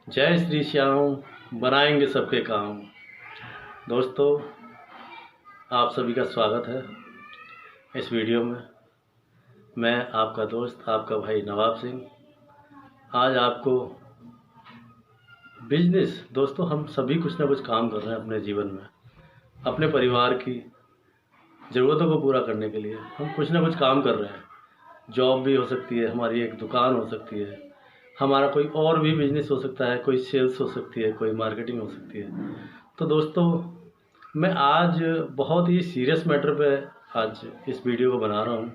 जय श्री श्याम बनाएंगे सबके काम। दोस्तों, आप सभी का स्वागत है इस वीडियो में। मैं आपका दोस्त, आपका भाई नवाब सिंह आज आपको बिजनेस। दोस्तों, हम सभी कुछ ना कुछ काम कर रहे हैं अपने जीवन में, अपने परिवार की ज़रूरतों को पूरा करने के लिए हम कुछ ना कुछ काम कर रहे हैं। जॉब भी हो सकती है, हमारी एक दुकान हो सकती है, हमारा कोई और भी बिजनेस हो सकता है, कोई सेल्स हो सकती है, कोई मार्केटिंग हो सकती है। तो दोस्तों, मैं आज बहुत ही सीरियस मैटर पे आज इस वीडियो को बना रहा हूँ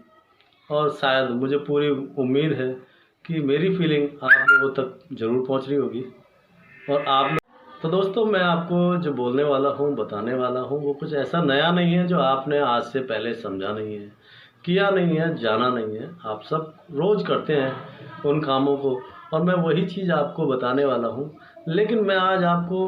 और शायद मुझे पूरी उम्मीद है कि मेरी फीलिंग आप लोगों तक ज़रूर पहुँच रही होगी। और आप तो दोस्तों, मैं आपको जो बोलने वाला हूँ, बताने वाला हूँ, वो कुछ ऐसा नया नहीं है जो आपने आज से पहले समझा नहीं है, किया नहीं है, जाना नहीं है। आप सब रोज़ करते हैं उन कामों को और मैं वही चीज़ आपको बताने वाला हूँ। लेकिन मैं आज आपको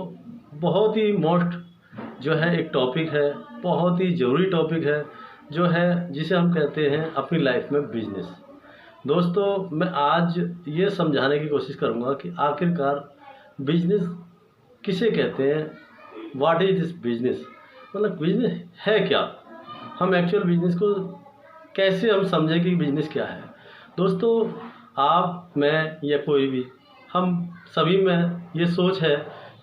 बहुत ही मोस्ट जो है एक टॉपिक है, बहुत ही ज़रूरी टॉपिक है, जो है जिसे हम कहते हैं अपनी लाइफ में बिजनेस। दोस्तों, मैं आज ये समझाने की कोशिश करूँगा कि आखिरकार बिजनेस किसे कहते हैं, व्हाट इज दिस बिजनेस, मतलब बिजनेस है क्या, हम एक्चुअल बिजनेस को कैसे हम समझें कि बिजनेस क्या है। दोस्तों, आप, मैं या कोई भी, हम सभी में ये सोच है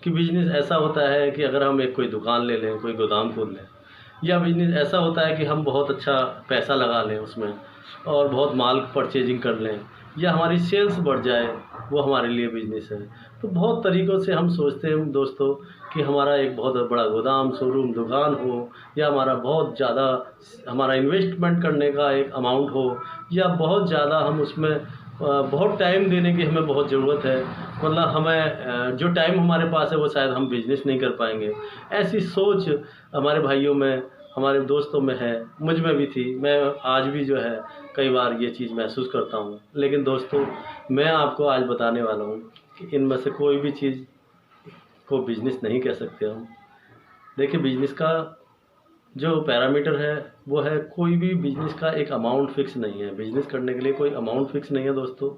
कि बिजनेस ऐसा होता है कि अगर हम एक कोई दुकान ले लें, कोई गोदाम खोल लें, या बिजनेस ऐसा होता है कि हम बहुत अच्छा पैसा लगा लें उसमें और बहुत माल परचेजिंग कर लें, या हमारी सेल्स बढ़ जाए, वो हमारे लिए बिजनेस है। तो बहुत तरीक़ों से हम सोचते हैं दोस्तों कि हमारा एक बहुत बड़ा गोदाम, शोरूम, दुकान हो, या हमारा बहुत ज़्यादा हमारा इन्वेस्टमेंट करने का एक अमाउंट हो, या बहुत ज़्यादा हम उसमें बहुत टाइम देने की हमें बहुत ज़रूरत है, मतलब हमें जो टाइम हमारे पास है वो शायद हम बिजनेस नहीं कर पाएंगे। ऐसी सोच हमारे भाइयों में, हमारे दोस्तों में है, मुझ में भी थी। मैं आज भी जो है कई बार ये चीज़ महसूस करता हूँ। लेकिन दोस्तों, मैं आपको आज बताने वाला हूँ कि इनमें से कोई भी चीज़ को बिजनेस नहीं कह सकते हम। देखिए, बिजनेस का जो पैरामीटर है वो है, कोई भी बिजनेस का एक अमाउंट फिक्स नहीं है। बिजनेस करने के लिए कोई अमाउंट फिक्स नहीं है दोस्तों,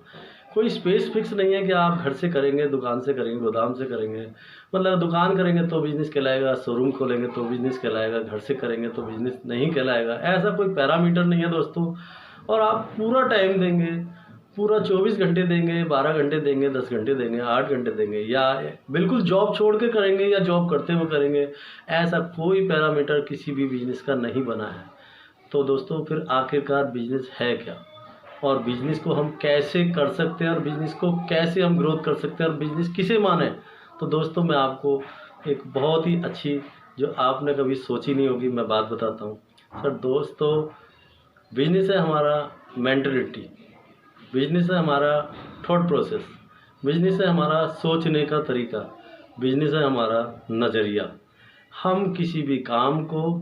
कोई स्पेस फिक्स नहीं है कि आप घर से करेंगे, दुकान से करेंगे, गोदाम से करेंगे, मतलब दुकान करेंगे तो बिज़नेस कहलाएगा, शोरूम खोलेंगे तो बिज़नेस कहलाएगा, घर से करेंगे तो बिज़नेस नहीं कहलाएगा। ऐसा कोई पैरामीटर नहीं है दोस्तों। और आप पूरा टाइम देंगे, पूरा 24 घंटे देंगे, 12 घंटे देंगे, 10 घंटे देंगे, 8 घंटे देंगे, या बिल्कुल जॉब छोड़ के करेंगे या जॉब करते हुए करेंगे, ऐसा कोई पैरामीटर किसी भी बिज़नेस का नहीं बना है। तो दोस्तों, फिर आखिरकार बिज़नेस है क्या, और बिज़नेस को हम कैसे कर सकते हैं, और बिज़नेस को कैसे हम ग्रोथ कर सकते हैं, और बिज़नेस किसे माने। तो दोस्तों, मैं आपको एक बहुत ही अच्छी, जो आपने कभी सोची नहीं होगी, मैं बात बताता हूँ। सर दोस्तों, बिज़नेस है हमारा मेंटलिटी, बिज़नेस है हमारा थॉट प्रोसेस, बिज़नेस है हमारा सोचने का तरीका, बिज़नेस है हमारा नज़रिया। हम किसी भी काम को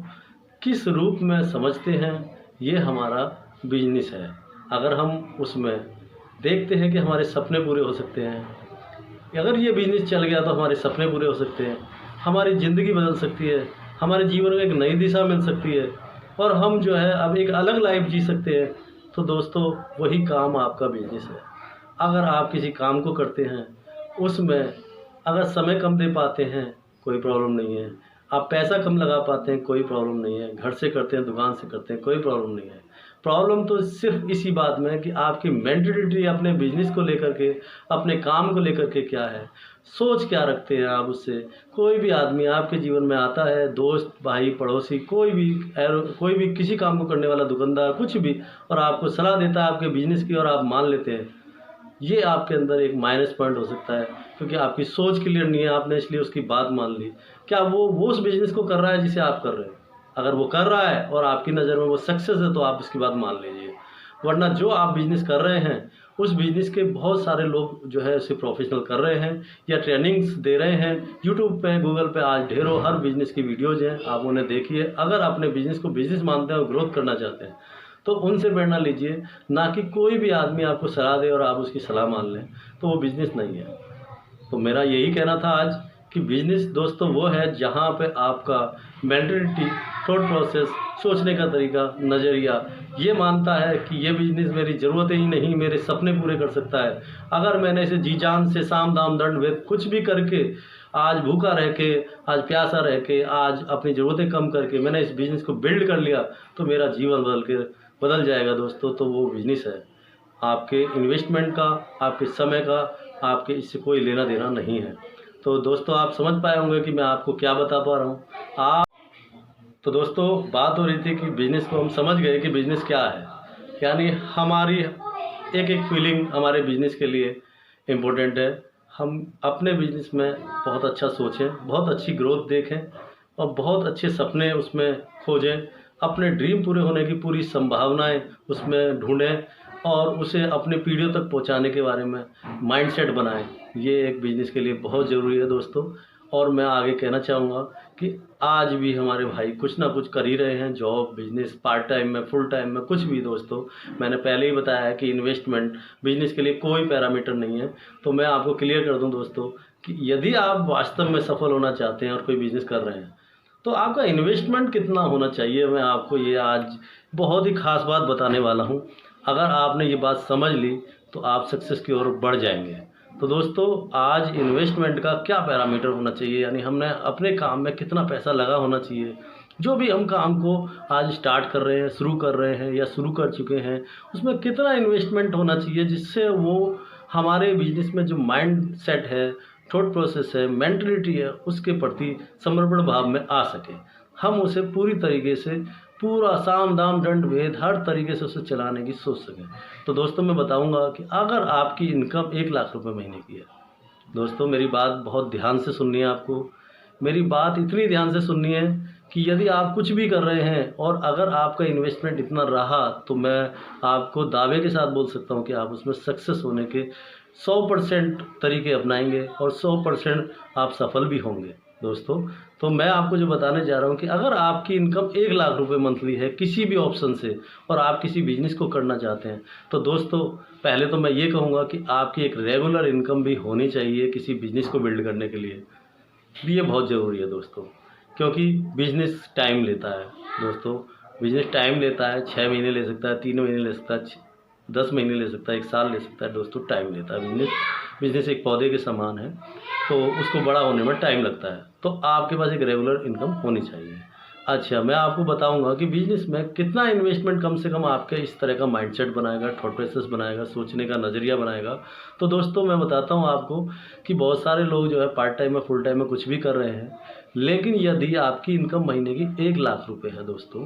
किस रूप में समझते हैं, ये हमारा बिज़नेस है। अगर हम उसमें देखते हैं कि हमारे सपने पूरे हो सकते हैं, अगर ये बिज़नेस चल गया तो हमारे सपने पूरे हो सकते हैं, हमारी ज़िंदगी बदल सकती है, हमारे जीवन में एक नई दिशा मिल सकती है, और हम जो है अब एक अलग लाइफ जी सकते हैं। तो दोस्तों, वही काम आपका बिज़नेस है। अगर आप किसी काम को करते हैं, उसमें अगर समय कम दे पाते हैं, कोई प्रॉब्लम नहीं है। आप पैसा कम लगा पाते हैं, कोई प्रॉब्लम नहीं है। घर से करते हैं, दुकान से करते हैं, कोई प्रॉब्लम नहीं है। प्रॉब्लम तो सिर्फ इसी बात में है कि आपकी मेंटलिटी अपने बिजनेस को लेकर के, अपने काम को लेकर के क्या है, सोच क्या रखते हैं आप उससे। कोई भी आदमी आपके जीवन में आता है, दोस्त, भाई, पड़ोसी, कोई भी किसी काम को करने वाला, दुकानदार, कुछ भी, और आपको सलाह देता है आपके बिजनेस की, और आप मान लेते हैं, ये आपके अंदर एक माइनस पॉइंट हो सकता है, क्योंकि आपकी सोच क्लियर नहीं है, आपने इसलिए उसकी बात मान ली। क्या वो उस बिज़नेस को कर रहा है जिसे आप कर रहे हैं? अगर वो कर रहा है और आपकी नज़र में वो सक्सेस है तो आप उसकी बात मान लीजिए, वरना जो आप बिज़नेस कर रहे हैं, उस बिज़नेस के बहुत सारे लोग जो है उसे प्रोफेशनल कर रहे हैं या ट्रेनिंग्स दे रहे हैं। यूट्यूब पे, गूगल पे आज ढेरों हर बिज़नेस की वीडियोज़ हैं, आप उन्हें देखिए। अगर अपने बिज़नेस को बिज़नेस मानते हैं और ग्रोथ करना चाहते हैं तो उनसे प्रेरणा लीजिए, ना कि कोई भी आदमी आपको सलाह दे और आप उसकी सलाह मान लें, तो वो बिज़नेस नहीं है। तो मेरा यही कहना था आज कि बिजनेस दोस्तों वो है जहाँ पे आपका मेंटलिटी, थॉट प्रोसेस, सोचने का तरीका, नज़रिया ये मानता है कि ये बिजनेस मेरी ज़रूरतें ही नहीं मेरे सपने पूरे कर सकता है। अगर मैंने इसे जी जान से साम दाम दंड भेद कुछ भी करके आज भूखा रह के, आज प्यासा रह के, आज अपनी ज़रूरतें कम करके मैंने इस बिज़नेस को बिल्ड कर लिया तो मेरा जीवन बदल जाएगा दोस्तों। तो वो बिज़नेस है, आपके इन्वेस्टमेंट का, आपके समय का, आपके इससे कोई लेना देना नहीं है। तो दोस्तों आप समझ पाए होंगे कि मैं आपको क्या बता पा रहा हूँ। आप तो दोस्तों बात हो रही थी कि बिज़नेस को हम समझ गए कि बिज़नेस क्या है, यानी हमारी एक एक फीलिंग हमारे बिज़नेस के लिए इम्पोर्टेंट है। हम अपने बिज़नेस में बहुत अच्छा सोचें, बहुत अच्छी ग्रोथ देखें और बहुत अच्छे सपने उसमें खोजें, अपने ड्रीम पूरे होने की पूरी संभावनाएं उसमें ढूंढें और उसे अपने पीढ़ियों तक पहुंचाने के बारे में माइंडसेट बनाएं। ये एक बिज़नेस के लिए बहुत ज़रूरी है दोस्तों। और मैं आगे कहना चाहूँगा कि आज भी हमारे भाई कुछ ना कुछ कर ही रहे हैं, जॉब, बिजनेस, पार्ट टाइम में, फुल टाइम में, कुछ भी दोस्तों। मैंने पहले ही बताया है कि इन्वेस्टमेंट बिजनेस के लिए कोई पैरामीटर नहीं है। तो मैं आपको क्लियर कर दूं दोस्तों कि यदि आप वास्तव में सफल होना चाहते हैं और कोई बिजनेस कर रहे हैं तो आपका इन्वेस्टमेंट कितना होना चाहिए, मैं आपको ये आज बहुत ही खास बात बताने वाला हूँ। अगर आपने ये बात समझ ली तो आप सक्सेस की ओर बढ़ जाएंगे। तो दोस्तों आज इन्वेस्टमेंट का क्या पैरामीटर होना चाहिए, यानी हमने अपने काम में कितना पैसा लगा होना चाहिए। जो भी हम काम को आज स्टार्ट कर रहे हैं, शुरू कर रहे हैं या शुरू कर चुके हैं, उसमें कितना इन्वेस्टमेंट होना चाहिए जिससे वो हमारे बिजनेस में जो माइंड सेट है, थॉट प्रोसेस है, मेंटलिटी है, उसके प्रति समर्पण भाव में आ सके। हम उसे पूरी तरीके से, पूरा साम दाम दंड भेद हर तरीके से उसे चलाने की सोच सकें। तो दोस्तों मैं बताऊंगा कि अगर आपकी इनकम 1 लाख रुपए महीने की है, दोस्तों मेरी बात बहुत ध्यान से सुननी है आपको। मेरी बात इतनी ध्यान से सुननी है कि यदि आप कुछ भी कर रहे हैं और अगर आपका इन्वेस्टमेंट इतना रहा तो मैं आपको दावे के साथ बोल सकता हूं कि आप उसमें सक्सेस होने के 100% तरीके अपनाएंगे और 100% आप सफल भी होंगे दोस्तों। तो मैं आपको जो बताने जा रहा हूँ कि अगर आपकी इनकम 1 लाख रुपए मंथली है किसी भी ऑप्शन से और आप किसी बिजनेस को करना चाहते हैं तो दोस्तों पहले तो मैं ये कहूँगा कि आपकी एक रेगुलर इनकम भी होनी चाहिए किसी बिजनेस को बिल्ड करने के लिए। ये बहुत ज़रूरी है दोस्तों, क्योंकि बिजनेस टाइम लेता है दोस्तों। बिजनेस टाइम लेता है, 6 महीने ले सकता है, 3 महीने ले सकता है, 10 महीने ले सकता है, 1 साल ले सकता है दोस्तों। टाइम लेता है बिजनेस एक पौधे के समान है, तो उसको बड़ा होने में टाइम लगता है। तो आपके पास एक रेगुलर इनकम होनी चाहिए। अच्छा, मैं आपको बताऊंगा कि बिजनेस में कितना इन्वेस्टमेंट कम से कम आपके इस तरह का माइंडसेट बनाएगा, थॉट प्रोसेस बनाएगा, सोचने का नज़रिया बनाएगा। तो दोस्तों मैं बताता हूं आपको कि बहुत सारे लोग जो है पार्ट टाइम में, फुल टाइम में कुछ भी कर रहे हैं, लेकिन यदि आपकी इनकम महीने की 1 लाख रुपए है दोस्तों,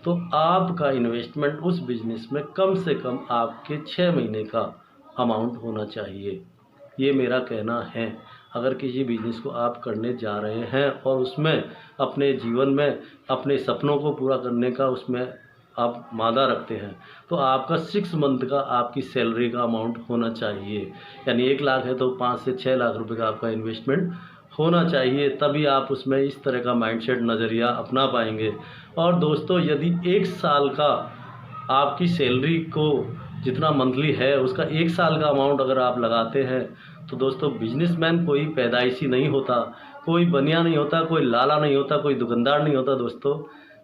तो आपका इन्वेस्टमेंट उस बिजनेस में कम से कम आपके 6 महीने का अमाउंट होना चाहिए। ये मेरा कहना है। अगर किसी बिजनेस को आप करने जा रहे हैं और उसमें अपने जीवन में अपने सपनों को पूरा करने का उसमें आप मादा रखते हैं तो आपका 6 मंथ का आपकी सैलरी का अमाउंट होना चाहिए। यानी 1 लाख है तो 5 से 6 लाख रुपए का आपका इन्वेस्टमेंट होना चाहिए, तभी आप उसमें इस तरह का माइंडसेट, नज़रिया अपना पाएंगे। और दोस्तों यदि 1 साल का आपकी सैलरी को जितना मंथली है उसका 1 साल का अमाउंट अगर आप लगाते हैं तो दोस्तों बिजनेसमैन कोई पैदाइशी नहीं होता, कोई बनिया नहीं होता, कोई लाला नहीं होता, कोई दुकानदार नहीं होता दोस्तों।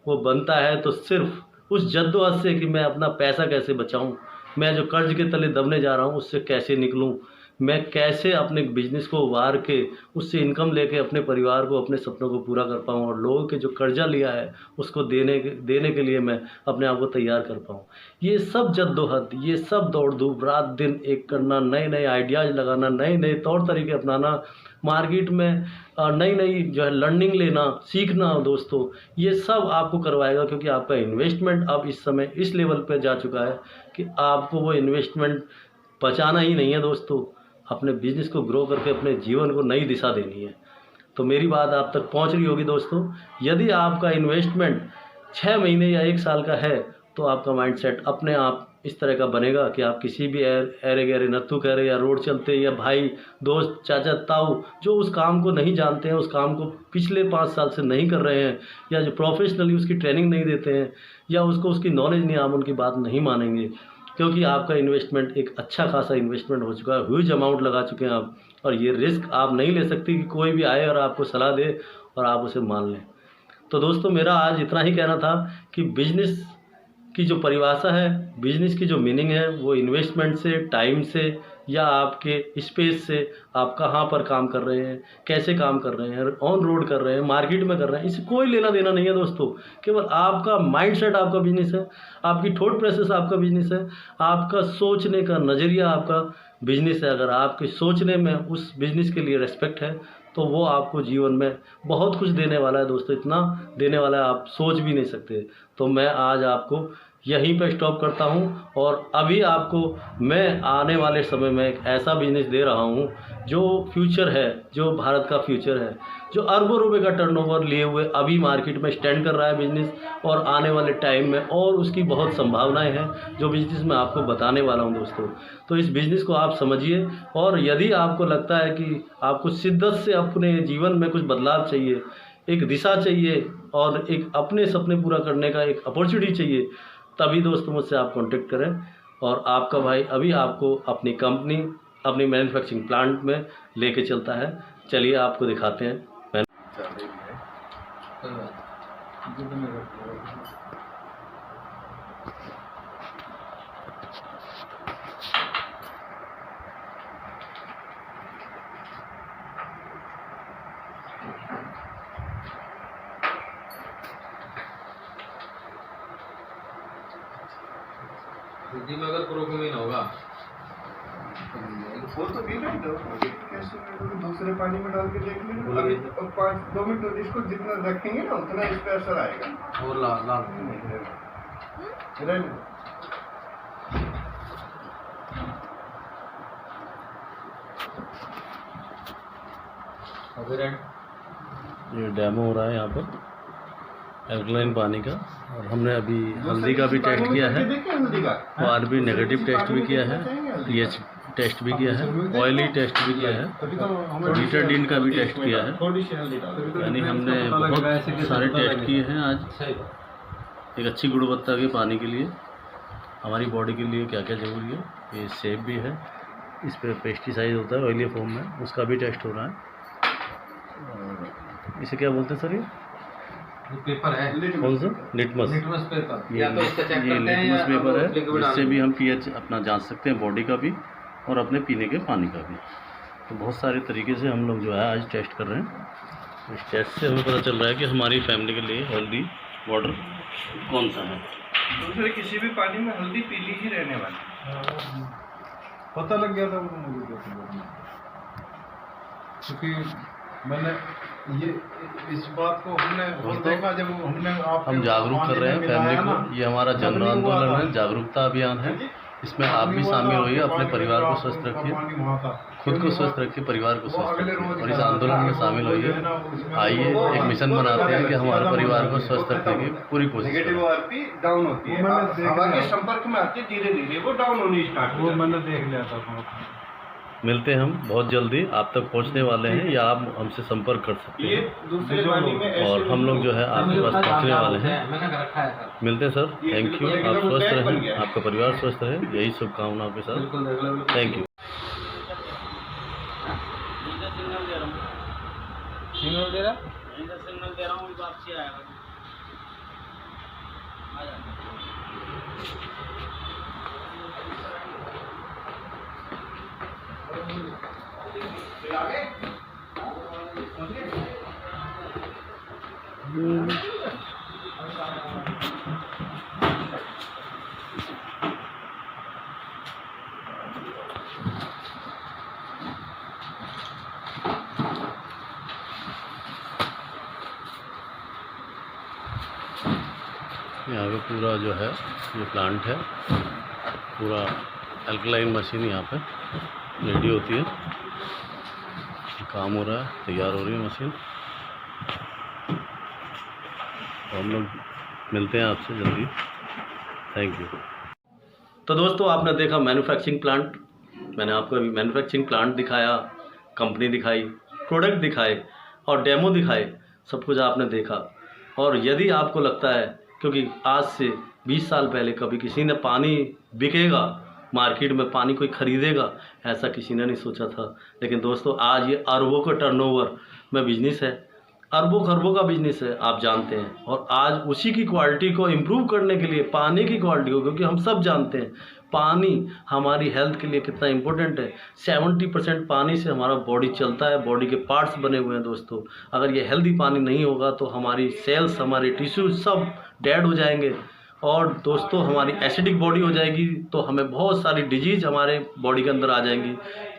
वो बनता है तो सिर्फ उस जद्दोजहद से कि मैं अपना पैसा कैसे बचाऊं, मैं जो कर्ज के तले दबने जा रहा हूं उससे कैसे निकलूं, मैं कैसे अपने बिजनेस को उभार के उससे इनकम लेके अपने परिवार को, अपने सपनों को पूरा कर पाऊँ और लोगों के जो कर्जा लिया है उसको देने के लिए मैं अपने आप को तैयार कर पाऊँ। ये सब जद्दोजहद, ये सब दौड़ धूप, रात दिन एक करना, नए नए आइडियाज़ लगाना, नए नए तौर तरीके अपनाना, मार्केट में नई नई जो है लर्निंग लेना, सीखना दोस्तों, ये सब आपको करवाएगा। क्योंकि आपका इन्वेस्टमेंट अब इस समय इस लेवल पर जा चुका है कि आपको वो इन्वेस्टमेंट बचाना ही नहीं है दोस्तों, अपने बिजनेस को ग्रो करके अपने जीवन को नई दिशा देनी है। तो मेरी बात आप तक पहुंच रही होगी दोस्तों। यदि आपका इन्वेस्टमेंट 6 महीने या 1 साल का है तो आपका माइंडसेट अपने आप इस तरह का बनेगा कि आप किसी भी ऐरे गहरे नत्थु खैरे या रोड चलते या भाई दोस्त चाचा ताऊ जो उस काम को नहीं जानते हैं, उस काम को पिछले 5 साल से नहीं कर रहे हैं, या जो प्रोफेशनली उसकी ट्रेनिंग नहीं देते हैं या उसको उसकी नॉलेज नहीं, आप उनकी बात नहीं मानेंगे। क्योंकि आपका इन्वेस्टमेंट एक अच्छा खासा इन्वेस्टमेंट हो चुका है, ह्यूज अमाउंट लगा चुके हैं आप, और ये रिस्क आप नहीं ले सकती कि कोई भी आए और आपको सलाह दे और आप उसे मान लें। तो दोस्तों, मेरा आज इतना ही कहना था कि बिजनेस की जो परिभाषा है, बिजनेस की जो मीनिंग है, वो इन्वेस्टमेंट से, टाइम से, या आपके स्पेस से, आप कहाँ पर काम कर रहे हैं, कैसे काम कर रहे हैं, ऑन रोड कर रहे हैं, मार्केट में कर रहे हैं, इससे कोई लेना देना नहीं है दोस्तों। केवल आपका माइंडसेट आपका बिजनेस है, आपकी थॉट प्रोसेस आपका बिजनेस है, आपका सोचने का नज़रिया आपका बिजनेस है। अगर आपके सोचने में उस बिजनेस के लिए रेस्पेक्ट है तो वो आपको जीवन में बहुत कुछ देने वाला है दोस्तों, इतना देने वाला है आप सोच भी नहीं सकते। तो मैं आज आपको यहीं पे स्टॉप करता हूँ, और अभी आपको मैं आने वाले समय में एक ऐसा बिजनेस दे रहा हूँ जो फ्यूचर है, जो भारत का फ्यूचर है, जो अरबों रुपए का टर्नओवर लिए हुए अभी मार्केट में स्टैंड कर रहा है बिजनेस, और आने वाले टाइम में और उसकी बहुत संभावनाएं हैं जो बिजनेस मैं आपको बताने वाला हूं दोस्तों। तो इस बिजनेस को आप समझिए, और यदि आपको लगता है कि आपको शिद्दत से अपने जीवन में कुछ बदलाव चाहिए, एक दिशा चाहिए, और एक अपने सपने पूरा करने का एक अपॉर्चुनिटी चाहिए, तभी दोस्तों मुझसे आप कांटेक्ट करें। और आपका भाई अभी आपको अपनी कंपनी, अपनी मैन्युफैक्चरिंग प्लांट में लेके चलता है। चलिए आपको दिखाते हैं। हिंदी में अगर क्रोकोमीन होगा वो तो भी नहीं दो, कैसे दूसरे पानी में डाल के देख लेंगे। अभी 5-2 मिनट इसको जितना रखेंगे ना उतना इस पे असर आएगा। और लाल लाल ये डेमो हो रहा है यहाँ पर एल्कलाइन पानी का, और हमने अभी हल्दी का भी टेस्ट किया है, और भी नेगेटिव टेस्ट भी किया है, पीएच टेस्ट भी किया है, ऑयली टेस्ट भी किया है, बीटाडीन का भी टेस्ट किया है। यानी हमने बहुत सारे टेस्ट किए हैं आज एक अच्छी गुणवत्ता के पानी के लिए, हमारी बॉडी के लिए क्या क्या ज़रूरी है। ये सेफ भी है, इस पर पेस्टिसाइड होता है ऑयली फॉर्म में, उसका भी टेस्ट हो रहा है। और इसे क्या बोलते हैं सर? ये पेपर है, कौन सा? Litmus paper. ये लिटमस पेपर है, इससे भी हम पीएच अपना जांच सकते हैं, बॉडी का भी और अपने पीने के पानी का भी। तो बहुत सारे तरीके से हम लोग जो है आज टेस्ट कर रहे हैं। इस टेस्ट से हमें पता चल रहा है कि हमारी फैमिली के लिए हेल्दी वाटर कौन सा है। दूसरे किसी भी पानी में हल्दी पीली ही रहने वाली। पता लग गया था वो मुझे, क्योंकि मैंने ये इस बात को हमने देखा जब हमने हम जागरूक कर रहे हैं फैमिली को। ये हमारा जन आंदोलन है, जागरूकता अभियान है, इसमें आप भी शामिल होइए। अपने परिवार को स्वस्थ रखिए, खुद को स्वस्थ रखिए, परिवार को स्वस्थ रखिए, और इस आंदोलन में शामिल होइए। आइए एक मिशन बनाते हैं कि हमारे परिवार को स्वस्थ रखने की पूरी कोशिश करें। नेगेटिव आरपी डाउन होती है, हवा के संपर्क में आती है, धीरे धीरे वो डाउन होनी स्टार्ट हो जाती है। मैंने देख लिया था। मिलते हैं हम बहुत जल्दी, आप तक पहुंचने वाले हैं, या आप हमसे संपर्क कर सकते ये हैं, दूसरे पानी में ऐसे और हम लोग जो है आपके पास पहुंचने वाले हैं। मिलते हैं सर, थैंक यू। आप स्वस्थ रहें, आपका परिवार स्वस्थ रहे, यही शुभकामनाओं के साथ, थैंक यू। सिग्नल दे रहा हूँ, वापसी आएगा। यहाँ पे पूरा जो है ये प्लांट है, पूरा अल्कलाइन मशीन यहाँ पे रेडी होती है, काम हो रहा है, तैयार हो रही है मशीन। तो हम लोग मिलते हैं आपसे जल्दी, थैंक यू। तो दोस्तों, आपने देखा मैन्युफैक्चरिंग प्लांट, मैंने आपको अभी मैन्युफैक्चरिंग प्लांट दिखाया, कंपनी दिखाई, प्रोडक्ट दिखाए और डेमो दिखाए, सब कुछ आपने देखा। और यदि आपको लगता है, क्योंकि आज से 20 साल पहले कभी किसी ने पानी बिकेगा मार्केट में, पानी कोई खरीदेगा, ऐसा किसी ने नहीं सोचा था। लेकिन दोस्तों आज ये अरबों का टर्नओवर में बिजनेस है, अरबों खरबों का बिजनेस है, आप जानते हैं। और आज उसी की क्वालिटी को इम्प्रूव करने के लिए, पानी की क्वालिटी को, क्योंकि हम सब जानते हैं पानी हमारी हेल्थ के लिए कितना इम्पोर्टेंट है। 70% पानी से हमारा बॉडी चलता है, बॉडी के पार्ट्स बने हुए हैं दोस्तों। अगर ये हेल्दी पानी नहीं होगा तो हमारी सेल्स, हमारे टिश्यूज सब डेड हो जाएंगे, और दोस्तों हमारी एसिडिक बॉडी हो जाएगी, तो हमें बहुत सारी डिजीज़ हमारे बॉडी के अंदर आ जाएंगी,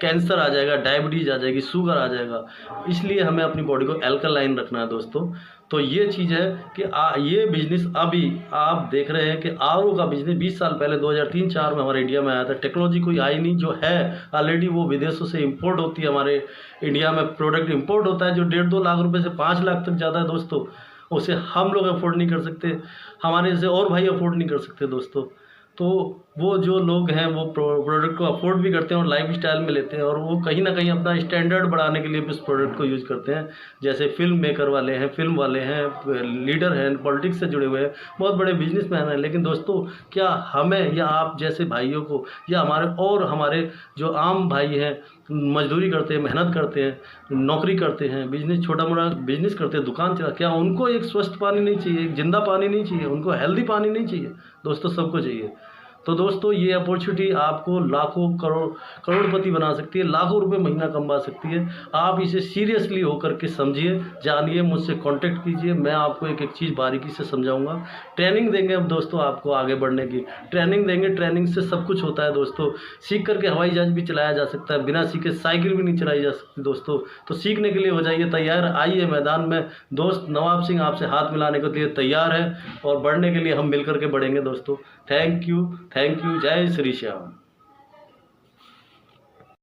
कैंसर आ जाएगा, डायबिटीज़ आ जाएगी, शुगर आ जाएगा। इसलिए हमें अपनी बॉडी को एल्कलाइन रखना है दोस्तों। तो ये चीज़ है कि ये बिज़नेस अभी आप देख रहे हैं कि RO का बिज़नेस 20 साल पहले 2003-04 में हमारे इंडिया में आया था। टेक्नोलॉजी कोई आई नहीं, जो है ऑलरेडी वो विदेशों से इंपोर्ट होती है, हमारे इंडिया में प्रोडक्ट इंपोर्ट होता है जो 1.5-2 लाख रुपए से 5 लाख तक ज़्यादा है दोस्तों। उसे हम लोग अफोर्ड नहीं कर सकते, हमारे जैसे और भाई अफोर्ड नहीं कर सकते दोस्तों। तो वो जो लोग हैं वो प्रोडक्ट को अफोर्ड भी करते हैं और लाइफ स्टाइल में लेते हैं, और वो कहीं ना कहीं अपना स्टैंडर्ड बढ़ाने के लिए भी उस प्रोडक्ट को यूज़ करते हैं। जैसे फिल्म मेकर वाले हैं, फिल्म वाले हैं, लीडर हैं, पॉलिटिक्स से जुड़े हुए हैं, बहुत बड़े बिजनेसमैन हैं। लेकिन दोस्तों क्या हमें या आप जैसे भाइयों को, या हमारे जो आम भाई हैं, मजदूरी करते हैं, मेहनत करते हैं, नौकरी करते हैं, बिजनेस, छोटा मोटा बिजनेस करते हैं, दुकान चला, क्या उनको एक स्वस्थ पानी नहीं चाहिए, एक जिंदा पानी नहीं चाहिए, उनको हेल्दी पानी नहीं चाहिए? दोस्तों सबको चाहिए। तो दोस्तों ये अपॉर्चुनिटी आपको लाखों करोड़पति बना सकती है, लाखों रुपए महीना कमा सकती है। आप इसे सीरियसली होकर के समझिए, जानिए, मुझसे कांटेक्ट कीजिए, मैं आपको एक एक चीज़ बारीकी से समझाऊंगा। ट्रेनिंग देंगे अब दोस्तों आपको आगे बढ़ने की, ट्रेनिंग देंगे, ट्रेनिंग से सब कुछ होता है दोस्तों। सीख करके हवाई जहाज भी चलाया जा सकता है, बिना सीखे साइकिल भी नहीं चलाई जा सकती दोस्तों। तो सीखने के लिए हो जाइए तैयार, आइए मैदान में। दोस्त नवाब सिंह आपसे हाथ मिलाने के लिए तैयार है, और बढ़ने के लिए हम मिल करके बढ़ेंगे दोस्तों। थैंक यू, जय श्री श्याम।